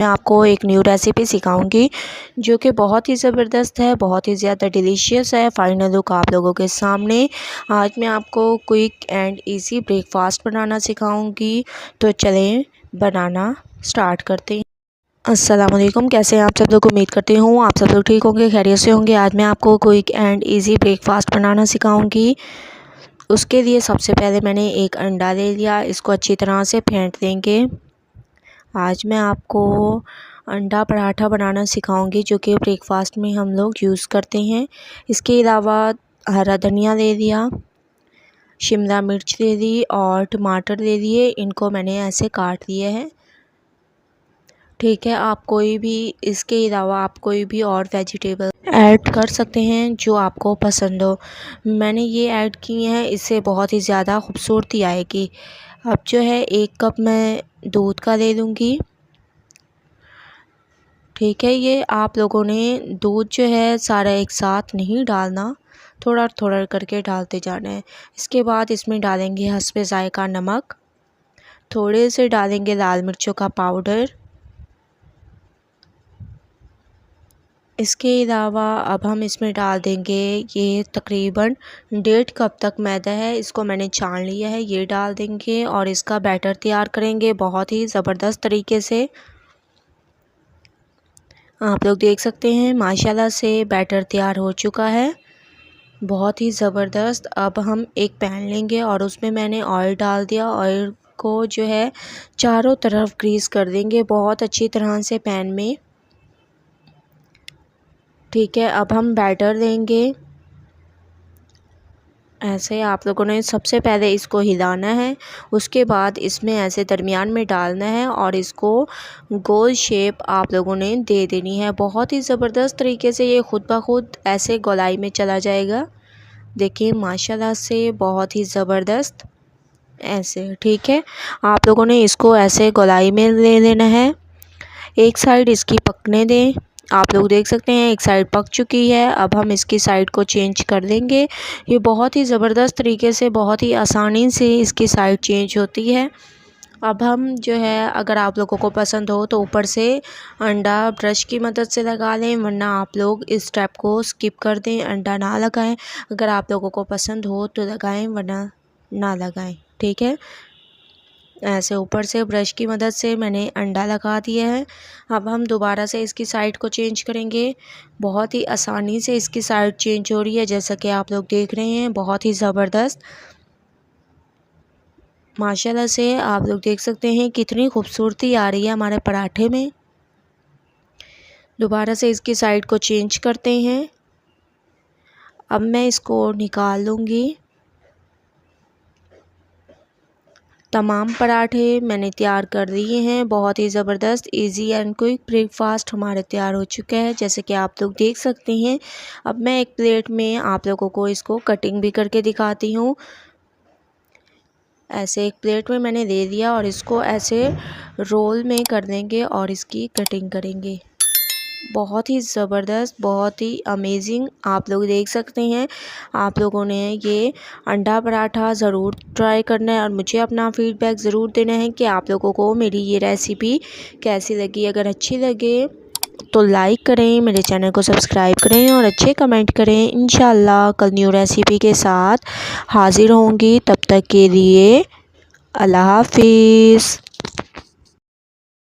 मैं आपको एक न्यू रेसिपी सिखाऊंगी जो कि बहुत ही ज़बरदस्त है, बहुत ही ज़्यादा डिलीशियस है। फाइनल लुक आप लोगों के सामने। आज मैं आपको क्विक एंड इजी ब्रेकफास्ट बनाना सिखाऊंगी, तो चलें बनाना स्टार्ट करते हैं। अस्सलाम वालेकुम, कैसे हैं आप सब लोग। उम्मीद करती हूँ आप सब लोग ठीक होंगे, खैरियत से होंगे। आज मैं आपको क्विक एंड ईजी ब्रेकफास्ट बनाना सिखाऊंगी। उसके लिए सबसे पहले मैंने एक अंडा ले लिया, इसको अच्छी तरह से फेंट देंगे। आज मैं आपको अंडा पराठा बनाना सिखाऊंगी जो कि ब्रेकफास्ट में हम लोग यूज़ करते हैं। इसके अलावा हरा धनिया ले लिया, शिमला मिर्च ले ली और टमाटर ले लिए। इनको मैंने ऐसे काट लिए हैं, ठीक है। आप कोई भी इसके अलावा आप कोई भी और वेजिटेबल ऐड कर सकते हैं जो आपको पसंद हो। मैंने ये ऐड किए हैं, इससे बहुत ही ज़्यादा खूबसूरती आएगी। अब जो है 1 कप मैं दूध का ले लूँगी, ठीक है। ये आप लोगों ने दूध जो है सारा एक साथ नहीं डालना, थोड़ा थोड़ा करके डालते जाना है। इसके बाद इसमें डालेंगे हस्बे ज़ायका नमक, थोड़े से डालेंगे लाल मिर्चों का पाउडर। इसके अलावा अब हम इसमें डाल देंगे, ये तकरीबन 1.5 कप तक मैदा है, इसको मैंने छान लिया है, ये डाल देंगे और इसका बैटर तैयार करेंगे बहुत ही ज़बरदस्त तरीके से। आप लोग देख सकते हैं माशाल्लाह से बैटर तैयार हो चुका है, बहुत ही ज़बरदस्त। अब हम एक पैन लेंगे और उसमें मैंने ऑयल डाल दिया। ऑयल को जो है चारों तरफ ग्रीस कर देंगे बहुत अच्छी तरह से पैन में, ठीक है। अब हम बैटर देंगे ऐसे। आप लोगों ने सबसे पहले इसको हिलाना है, उसके बाद इसमें ऐसे दरमियान में डालना है और इसको गोल शेप आप लोगों ने दे देनी है। बहुत ही ज़बरदस्त तरीके से ये खुद ब खुद ऐसे गोलाई में चला जाएगा। देखिए माशाल्लाह से बहुत ही ज़बरदस्त ऐसे, ठीक है। आप लोगों ने इसको ऐसे गोलाई में ले लेना है। एक साइड इसकी पकने दें। आप लोग देख सकते हैं एक साइड पक चुकी है। अब हम इसकी साइड को चेंज कर देंगे। ये बहुत ही ज़बरदस्त तरीके से, बहुत ही आसानी से इसकी साइड चेंज होती है। अब हम जो है, अगर आप लोगों को पसंद हो तो ऊपर से अंडा ब्रश की मदद से लगा लें, वरना आप लोग इस स्टेप को स्किप कर दें, अंडा ना लगाएं। अगर आप लोगों को पसंद हो तो लगाएं, वरना ना लगाएं, ठीक है। ऐसे ऊपर से ब्रश की मदद से मैंने अंडा लगा दिया है। अब हम दोबारा से इसकी साइड को चेंज करेंगे। बहुत ही आसानी से इसकी साइड चेंज हो रही है, जैसा कि आप लोग देख रहे हैं, बहुत ही ज़बरदस्त माशाल्लाह से। आप लोग देख सकते हैं कितनी खूबसूरती आ रही है हमारे पराठे में। दोबारा से इसकी साइड को चेंज करते हैं। अब मैं इसको निकाल लूँगी। तमाम पराठे मैंने तैयार कर दिए हैं। बहुत ही ज़बरदस्त इजी एंड क्विक ब्रेकफास्ट हमारे तैयार हो चुका है, जैसे कि आप लोग देख सकते हैं। अब मैं एक प्लेट में आप लोगों को इसको कटिंग भी करके दिखाती हूँ। ऐसे एक प्लेट में मैंने ले लिया और इसको ऐसे रोल में कर देंगे और इसकी कटिंग करेंगे। बहुत ही ज़बरदस्त, बहुत ही अमेजिंग। आप लोग देख सकते हैं। आप लोगों ने ये अंडा पराठा ज़रूर ट्राई करना है और मुझे अपना फ़ीडबैक ज़रूर देना है कि आप लोगों को मेरी ये रेसिपी कैसी लगी। अगर अच्छी लगे तो लाइक करें, मेरे चैनल को सब्सक्राइब करें और अच्छे कमेंट करें। इंशाल्लाह कल न्यू रेसिपी के साथ हाज़िर होंगी। तब तक के लिए अल्लाह हाफिज़।